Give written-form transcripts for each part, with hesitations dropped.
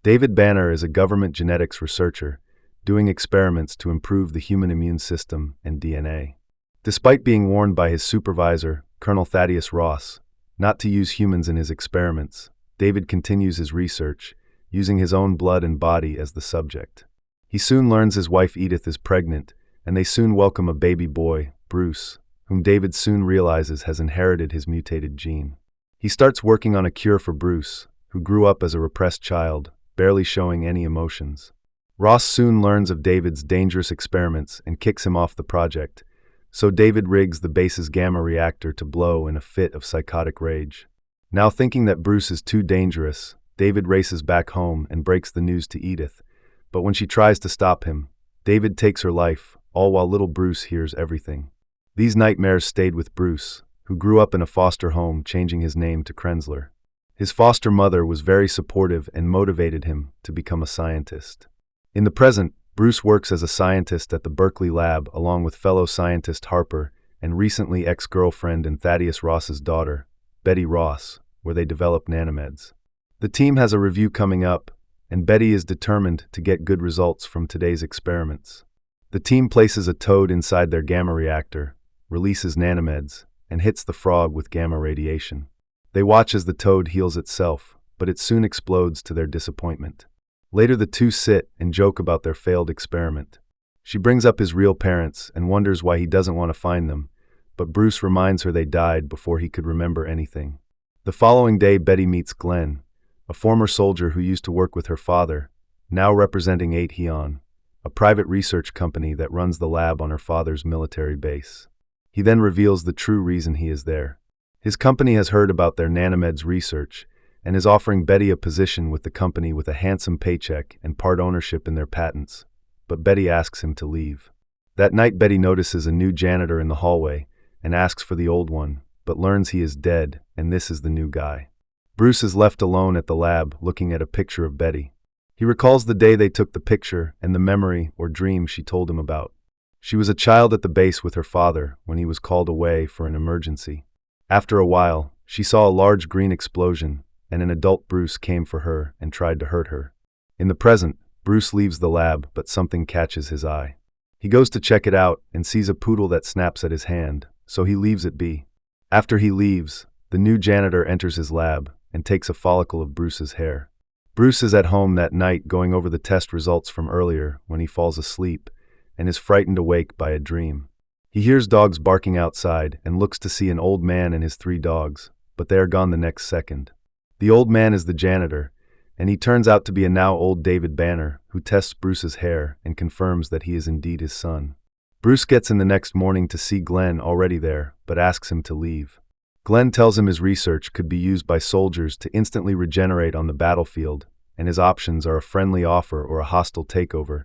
David Banner is a government genetics researcher, doing experiments to improve the human immune system and DNA. Despite being warned by his supervisor, Colonel Thaddeus Ross, not to use humans in his experiments, David continues his research, using his own blood and body as the subject. He soon learns his wife Edith is pregnant, and they soon welcome a baby boy, Bruce, whom David soon realizes has inherited his mutated gene. He starts working on a cure for Bruce, who grew up as a repressed child, barely showing any emotions. Ross soon learns of David's dangerous experiments and kicks him off the project, so David rigs the base's gamma reactor to blow in a fit of psychotic rage. Now thinking that Bruce is too dangerous, David races back home and breaks the news to Edith, but when she tries to stop him, David takes her life, all while little Bruce hears everything. These nightmares stayed with Bruce, who grew up in a foster home, changing his name to Krenzler. His foster mother was very supportive and motivated him to become a scientist. In the present, Bruce works as a scientist at the Berkeley lab along with fellow scientist Harper and recently ex-girlfriend and Thaddeus Ross's daughter, Betty Ross, where they develop nanomeds. The team has a review coming up, and Betty is determined to get good results from today's experiments. The team places a toad inside their gamma reactor, releases nanomeds, and hits the frog with gamma radiation. They watch as the toad heals itself, but it soon explodes to their disappointment. Later the two sit and joke about their failed experiment. She brings up his real parents and wonders why he doesn't want to find them, but Bruce reminds her they died before he could remember anything. The following day Betty meets Glenn, a former soldier who used to work with her father, now representing 8Heon, a private research company that runs the lab on her father's military base. He then reveals the true reason he is there. His company has heard about their nanomeds research and is offering Betty a position with the company with a handsome paycheck and part ownership in their patents, but Betty asks him to leave. That night Betty notices a new janitor in the hallway and asks for the old one, but learns he is dead and this is the new guy. Bruce is left alone at the lab looking at a picture of Betty. He recalls the day they took the picture and the memory or dream she told him about. She was a child at the base with her father when he was called away for an emergency. After a while, she saw a large green explosion, and an adult Bruce came for her and tried to hurt her. In the present, Bruce leaves the lab, but something catches his eye. He goes to check it out and sees a poodle that snaps at his hand, so he leaves it be. After he leaves, the new janitor enters his lab and takes a follicle of Bruce's hair. Bruce is at home that night going over the test results from earlier when he falls asleep and is frightened awake by a dream. He hears dogs barking outside and looks to see an old man and his 3 dogs, but they are gone the next second. The old man is the janitor, and he turns out to be a now old David Banner, who tests Bruce's hair and confirms that he is indeed his son. Bruce gets in the next morning to see Glenn already there, but asks him to leave. Glenn tells him his research could be used by soldiers to instantly regenerate on the battlefield, and his options are a friendly offer or a hostile takeover,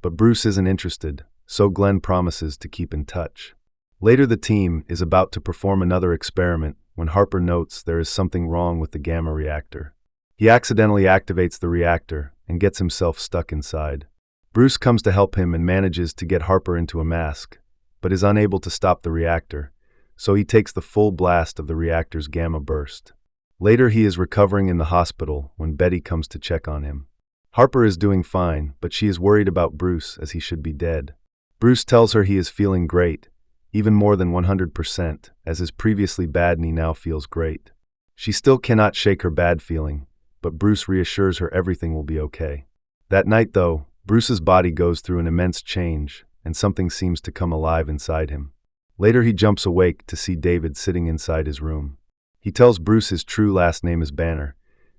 but Bruce isn't interested, so Glenn promises to keep in touch. Later the team is about to perform another experiment when Harper notes there is something wrong with the gamma reactor. He accidentally activates the reactor and gets himself stuck inside. Bruce comes to help him and manages to get Harper into a mask, but is unable to stop the reactor, so he takes the full blast of the reactor's gamma burst. Later he is recovering in the hospital when Betty comes to check on him. Harper is doing fine, but she is worried about Bruce as he should be dead. Bruce tells her he is feeling great, even more than 100%, as his previously bad knee now feels great. She still cannot shake her bad feeling, but Bruce reassures her everything will be okay. That night though, Bruce's body goes through an immense change, and something seems to come alive inside him. Later he jumps awake to see David sitting inside his room. He tells Bruce his true last name is Banner,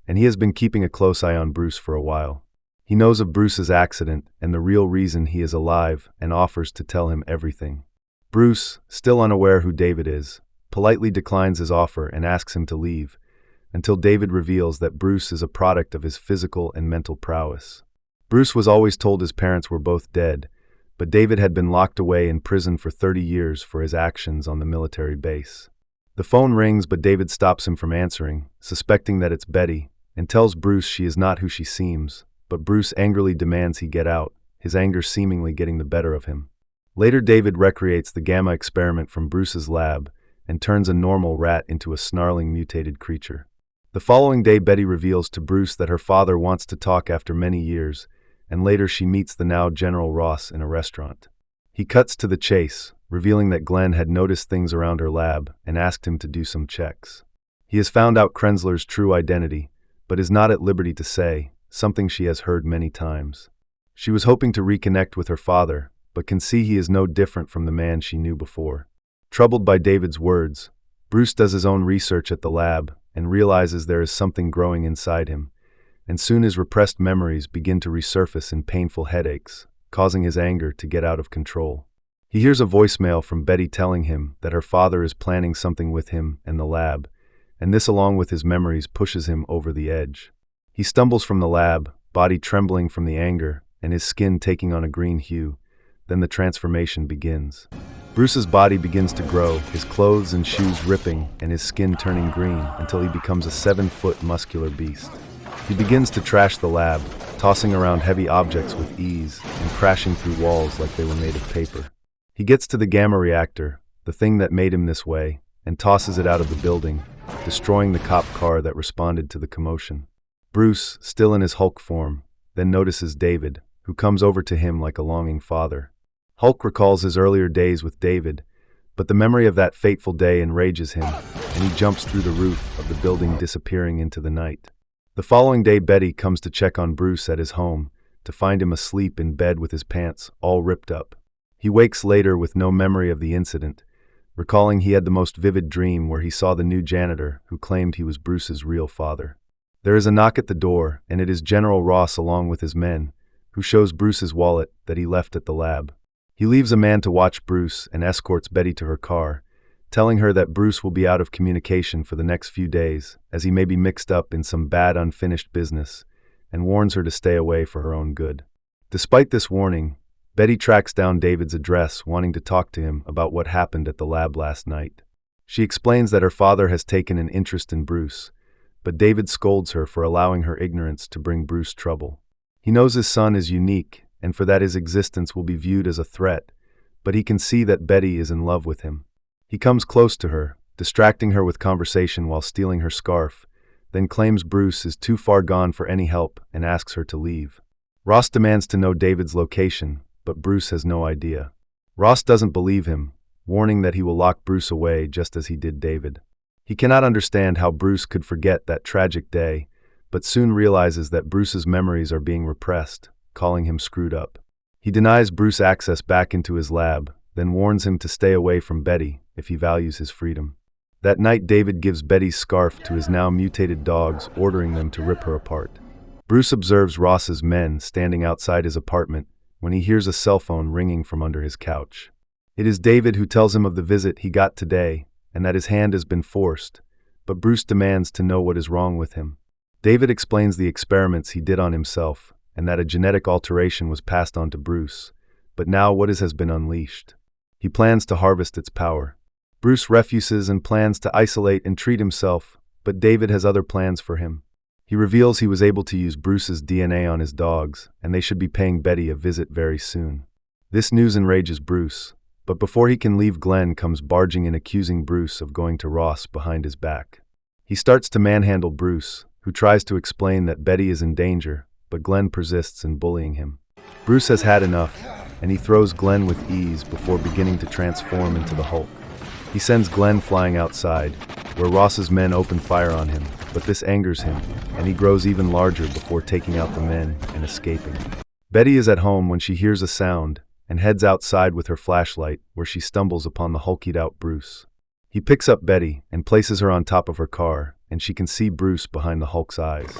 and he has been keeping a close eye on Bruce for a while. He knows of Bruce's accident and the real reason he is alive and offers to tell him everything. Bruce, still unaware who David is, politely declines his offer and asks him to leave, until David reveals that Bruce is a product of his physical and mental prowess. Bruce was always told his parents were both dead, but David had been locked away in prison for 30 years for his actions on the military base. The phone rings, but David stops him from answering, suspecting that it's Betty, and tells Bruce she is not who she seems, but Bruce angrily demands he get out, his anger seemingly getting the better of him. Later David recreates the gamma experiment from Bruce's lab and turns a normal rat into a snarling mutated creature. The following day, Betty reveals to Bruce that her father wants to talk after many years, and later she meets the now General Ross in a restaurant. He cuts to the chase, revealing that Glenn had noticed things around her lab and asked him to do some checks. He has found out Krenzler's true identity, but is not at liberty to say, something she has heard many times. She was hoping to reconnect with her father, but can see he is no different from the man she knew before. Troubled by David's words, Bruce does his own research at the lab and realizes there is something growing inside him, and soon his repressed memories begin to resurface in painful headaches, causing his anger to get out of control. He hears a voicemail from Betty telling him that her father is planning something with him and the lab, and this along with his memories pushes him over the edge. He stumbles from the lab, body trembling from the anger, and his skin taking on a green hue. Then the transformation begins. Bruce's body begins to grow, his clothes and shoes ripping, and his skin turning green until he becomes a 7-foot muscular beast. He begins to trash the lab, tossing around heavy objects with ease and crashing through walls like they were made of paper. He gets to the gamma reactor, the thing that made him this way, and tosses it out of the building, destroying the cop car that responded to the commotion. Bruce, still in his Hulk form, then notices David, who comes over to him like a longing father. Hulk recalls his earlier days with David, but the memory of that fateful day enrages him, and he jumps through the roof of the building, disappearing into the night. The following day, Betty comes to check on Bruce at his home, to find him asleep in bed with his pants all ripped up. He wakes later with no memory of the incident, recalling he had the most vivid dream where he saw the new janitor who claimed he was Bruce's real father. There is a knock at the door, and it is General Ross along with his men, who shows Bruce's wallet that he left at the lab. He leaves a man to watch Bruce and escorts Betty to her car, telling her that Bruce will be out of communication for the next few days, as he may be mixed up in some bad unfinished business, and warns her to stay away for her own good. Despite this warning, Betty tracks down David's address, wanting to talk to him about what happened at the lab last night. She explains that her father has taken an interest in Bruce, but David scolds her for allowing her ignorance to bring Bruce trouble. He knows his son is unique, and for that his existence will be viewed as a threat, but he can see that Betty is in love with him. He comes close to her, distracting her with conversation while stealing her scarf, then claims Bruce is too far gone for any help and asks her to leave. Ross demands to know David's location, but Bruce has no idea. Ross doesn't believe him, warning that he will lock Bruce away just as he did David. He cannot understand how Bruce could forget that tragic day, but soon realizes that Bruce's memories are being repressed, calling him screwed up. He denies Bruce access back into his lab, then warns him to stay away from Betty if he values his freedom. That night, David gives Betty's scarf to his now mutated dogs, ordering them to rip her apart. Bruce observes Ross's men standing outside his apartment when he hears a cell phone ringing from under his couch. It is David who tells him of the visit he got today and that his hand has been forced, but Bruce demands to know what is wrong with him. David explains the experiments he did on himself and that a genetic alteration was passed on to Bruce, but now what has been unleashed. He plans to harvest its power. Bruce refuses and plans to isolate and treat himself, but David has other plans for him. He reveals he was able to use Bruce's DNA on his dogs, and they should be paying Betty a visit very soon. This news enrages Bruce, but before he can leave, Glenn comes barging in, accusing Bruce of going to Ross behind his back. He starts to manhandle Bruce, who tries to explain that Betty is in danger, but Glenn persists in bullying him. Bruce has had enough, and he throws Glenn with ease before beginning to transform into the Hulk. He sends Glenn flying outside, where Ross's men open fire on him, but this angers him, and he grows even larger before taking out the men and escaping. Betty is at home when she hears a sound, and heads outside with her flashlight, where she stumbles upon the hulkied-out Bruce. He picks up Betty and places her on top of her car, and she can see Bruce behind the Hulk's eyes.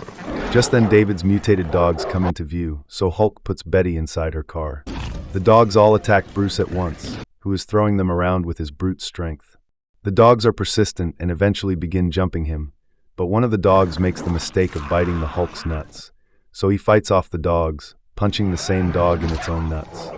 Just then, David's mutated dogs come into view, so Hulk puts Betty inside her car. The dogs all attack Bruce at once, who is throwing them around with his brute strength. The dogs are persistent and eventually begin jumping him, but one of the dogs makes the mistake of biting the Hulk's nuts, so he fights off the dogs, punching the same dog in its own nuts.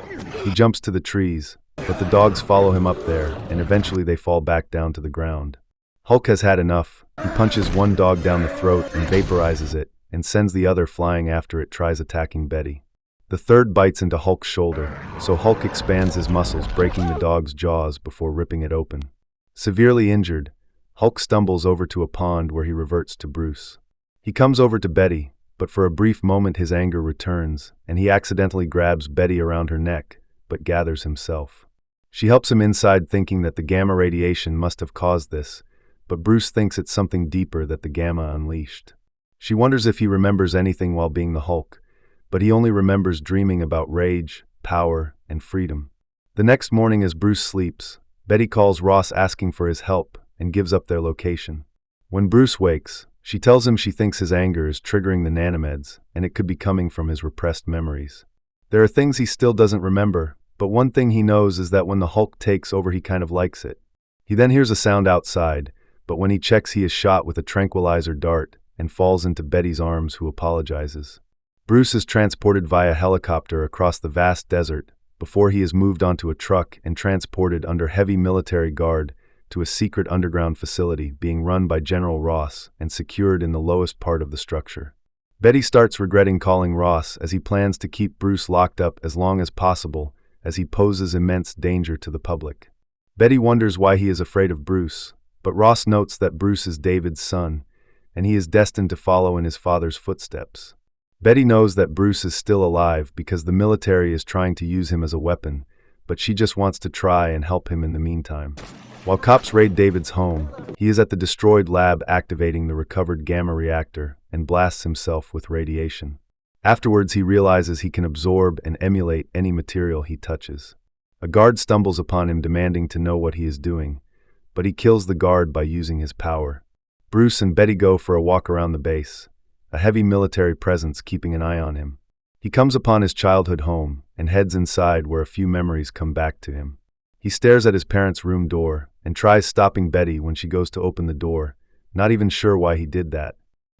He jumps to the trees, but the dogs follow him up there, and eventually they fall back down to the ground. Hulk has had enough. He punches one dog down the throat and vaporizes it, and sends the other flying after it tries attacking Betty. The third bites into Hulk's shoulder, so Hulk expands his muscles, breaking the dog's jaws before ripping it open. Severely injured, Hulk stumbles over to a pond where he reverts to Bruce. He comes over to Betty, but for a brief moment his anger returns, and he accidentally grabs Betty around her neck, but gathers himself. She helps him inside thinking that the gamma radiation must have caused this, but Bruce thinks it's something deeper that the gamma unleashed. She wonders if he remembers anything while being the Hulk, but he only remembers dreaming about rage, power, and freedom. The next morning as Bruce sleeps, Betty calls Ross asking for his help and gives up their location. When Bruce wakes, she tells him she thinks his anger is triggering the nanomeds and it could be coming from his repressed memories. There are things he still doesn't remember, but one thing he knows is that when the Hulk takes over he kind of likes it. He then hears a sound outside, but when he checks he is shot with a tranquilizer dart and falls into Betty's arms, who apologizes. Bruce is transported via helicopter across the vast desert before he is moved onto a truck and transported under heavy military guard to a secret underground facility being run by General Ross and secured in the lowest part of the structure. Betty starts regretting calling Ross as he plans to keep Bruce locked up as long as possible as he poses immense danger to the public. Betty wonders why he is afraid of Bruce, but Ross notes that Bruce is David's son, and he is destined to follow in his father's footsteps. Betty knows that Bruce is still alive because the military is trying to use him as a weapon, but she just wants to try and help him in the meantime. While cops raid David's home, he is at the destroyed lab activating the recovered gamma reactor and blasts himself with radiation. Afterwards, he realizes he can absorb and emulate any material he touches. A guard stumbles upon him demanding to know what he is doing, but he kills the guard by using his power. Bruce and Betty go for a walk around the base, a heavy military presence keeping an eye on him. He comes upon his childhood home and heads inside where a few memories come back to him. He stares at his parents' room door and tries stopping Betty when she goes to open the door, not even sure why he did that.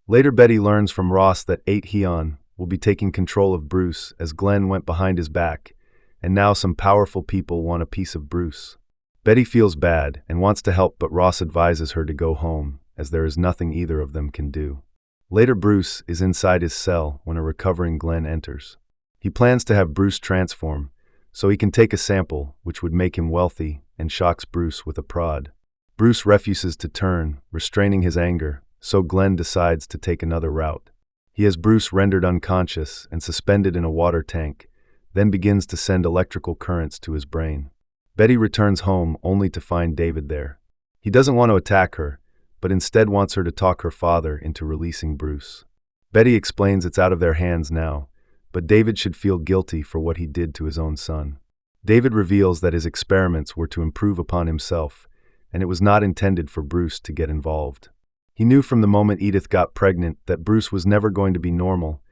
Later, Betty learns from Ross that 8 Heon will be taking control of Bruce as Glenn went behind his back, and now some powerful people want a piece of Bruce. Betty feels bad and wants to help, but Ross advises her to go home, as there is nothing either of them can do. Later, Bruce is inside his cell when a recovering Glenn enters. He plans to have Bruce transform, so he can take a sample which would make him wealthy, and shocks Bruce with a prod. Bruce refuses to turn, restraining his anger, so Glenn decides to take another route. He has Bruce rendered unconscious and suspended in a water tank, then begins to send electrical currents to his brain. Betty returns home only to find David there. He doesn't want to attack her, but instead wants her to talk her father into releasing Bruce. Betty explains it's out of their hands now, but David should feel guilty for what he did to his own son. David reveals that his experiments were to improve upon himself, and it was not intended for Bruce to get involved. He knew from the moment Edith got pregnant that Bruce was never going to be normal,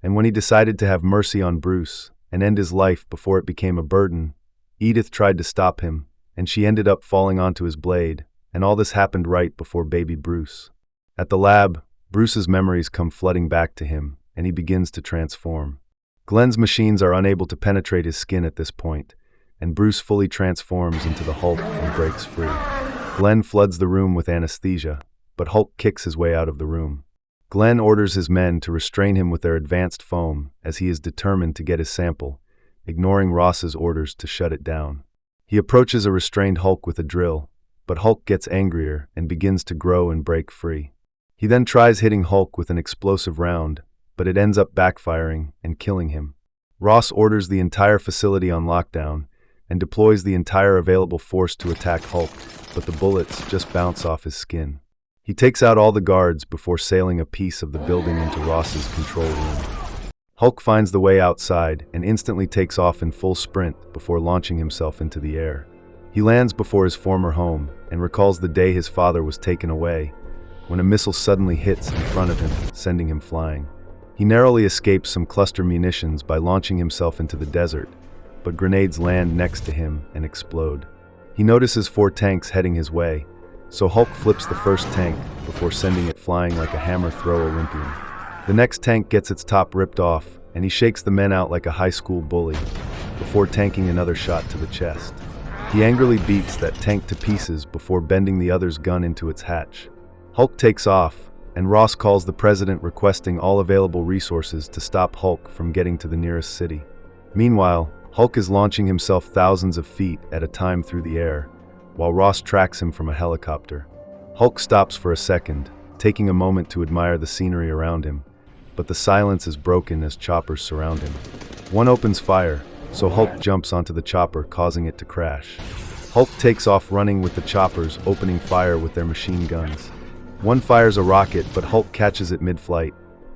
and when he decided to have mercy on Bruce and end his life before it became a burden, Edith tried to stop him, and she ended up falling onto his blade, and all this happened right before baby Bruce. At the lab, Bruce's memories come flooding back to him, and he begins to transform. Glenn's machines are unable to penetrate his skin at this point, and Bruce fully transforms into the Hulk and breaks free. Glenn floods the room with anesthesia, but Hulk kicks his way out of the room. Glenn orders his men to restrain him with their advanced foam as he is determined to get his sample, ignoring Ross's orders to shut it down. He approaches a restrained Hulk with a drill, but Hulk gets angrier and begins to grow and break free. He then tries hitting Hulk with an explosive round, but it ends up backfiring and killing him. Ross orders the entire facility on lockdown and deploys the entire available force to attack Hulk, but the bullets just bounce off his skin. He takes out all the guards before sailing a piece of the building into Ross's control room. Hulk finds the way outside and instantly takes off in full sprint before launching himself into the air. He lands before his former home and recalls the day his father was taken away, when a missile suddenly hits in front of him, sending him flying. He narrowly escapes some cluster munitions by launching himself into the desert, but grenades land next to him and explode. He notices 4 tanks heading his way, so Hulk flips the first tank before sending it flying like a hammer-throw Olympian. The next tank gets its top ripped off, and he shakes the men out like a high school bully, before tanking another shot to the chest. He angrily beats that tank to pieces before bending the other's gun into its hatch. Hulk takes off, and Ross calls the president requesting all available resources to stop Hulk from getting to the nearest city. Meanwhile, Hulk is launching himself thousands of feet at a time through the air, while Ross tracks him from a helicopter. Hulk stops for a second, taking a moment to admire the scenery around him, but the silence is broken as choppers surround him. One opens fire, so Hulk jumps onto the chopper, causing it to crash. Hulk takes off running with the choppers, opening fire with their machine guns. One fires a rocket, but Hulk catches it mid-flight,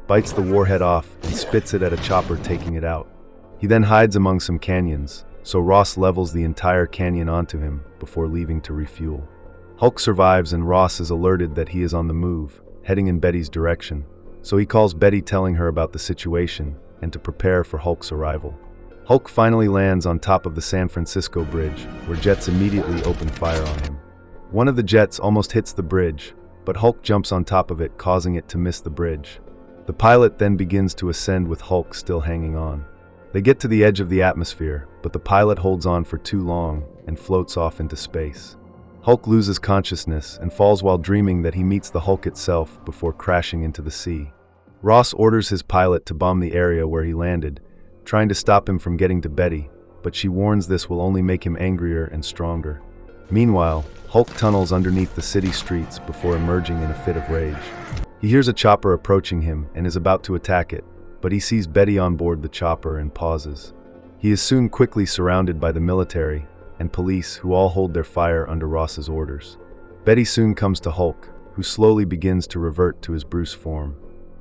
bites the warhead off, and spits it at a chopper, taking it out. He then hides among some canyons, so Ross levels the entire canyon onto him before leaving to refuel. Hulk survives, and Ross is alerted that he is on the move, heading in Betty's direction, so he calls Betty, telling her about the situation and to prepare for Hulk's arrival. Hulk finally lands on top of the San Francisco bridge, where jets immediately open fire on him. One of the jets almost hits the bridge, but Hulk jumps on top of it, causing it to miss the bridge. The pilot then begins to ascend with Hulk still hanging on. They get to the edge of the atmosphere, but the pilot holds on for too long and floats off into space. Hulk loses consciousness and falls while dreaming that he meets the Hulk itself before crashing into the sea. Ross orders his pilot to bomb the area where he landed, trying to stop him from getting to Betty, but she warns this will only make him angrier and stronger. Meanwhile, Hulk tunnels underneath the city streets before emerging in a fit of rage. He hears a chopper approaching him and is about to attack it, but he sees Betty on board the chopper and pauses. He is soon quickly surrounded by the military and police, who all hold their fire under Ross's orders. Betty soon comes to Hulk, who slowly begins to revert to his Bruce form.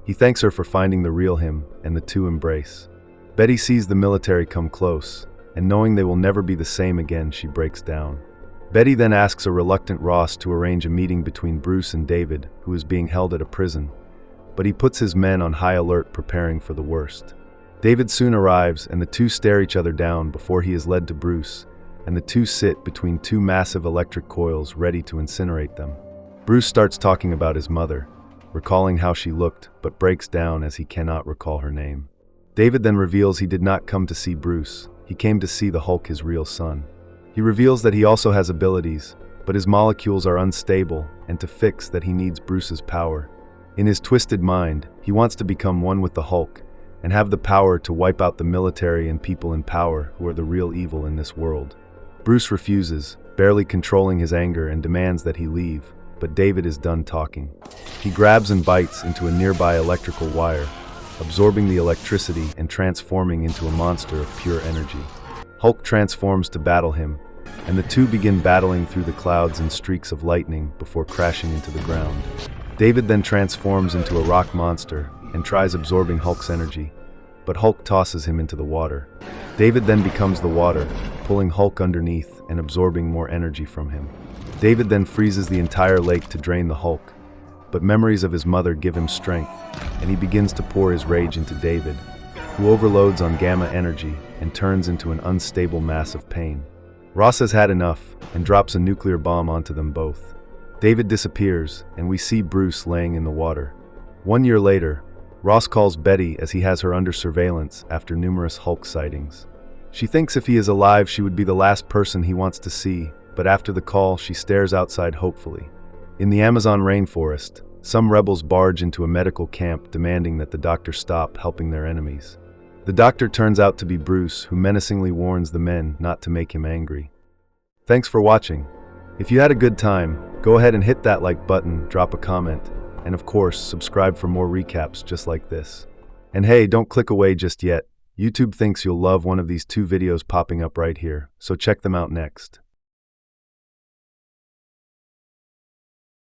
He thanks her for finding the real him, and the two embrace. Betty sees the military come close, and knowing they will never be the same again, she breaks down. Betty then asks a reluctant Ross to arrange a meeting between Bruce and David, who is being held at a prison, but he puts his men on high alert, preparing for the worst. David soon arrives, and the two stare each other down before he is led to Bruce, and the two sit between two massive electric coils ready to incinerate them. Bruce starts talking about his mother, recalling how she looked, but breaks down as he cannot recall her name. David then reveals he did not come to see Bruce, he came to see the Hulk, his real son. He reveals that he also has abilities, but his molecules are unstable, and to fix that he needs Bruce's power. In his twisted mind, he wants to become one with the Hulk, and have the power to wipe out the military and people in power who are the real evil in this world. Bruce refuses, barely controlling his anger, and demands that he leave, but David is done talking. He grabs and bites into a nearby electrical wire, absorbing the electricity and transforming into a monster of pure energy. Hulk transforms to battle him, and the two begin battling through the clouds and streaks of lightning before crashing into the ground. David then transforms into a rock monster and tries absorbing Hulk's energy, but Hulk tosses him into the water. David then becomes the water, pulling Hulk underneath and absorbing more energy from him. David then freezes the entire lake to drain the Hulk, but memories of his mother give him strength, and he begins to pour his rage into David, who overloads on gamma energy and turns into an unstable mass of pain. Ross has had enough and drops a nuclear bomb onto them both. David disappears, and we see Bruce laying in the water. 1 year later, Ross calls Betty as he has her under surveillance after numerous Hulk sightings. She thinks if he is alive, she would be the last person he wants to see, but after the call, she stares outside hopefully. In the Amazon rainforest, some rebels barge into a medical camp demanding that the doctor stop helping their enemies. The doctor turns out to be Bruce, who menacingly warns the men not to make him angry. Thanks for watching. If you had a good time, go ahead and hit that like button, drop a comment, and of course, subscribe for more recaps just like this. And hey, don't click away just yet. YouTube thinks you'll love one of these 2 videos popping up right here, so check them out next.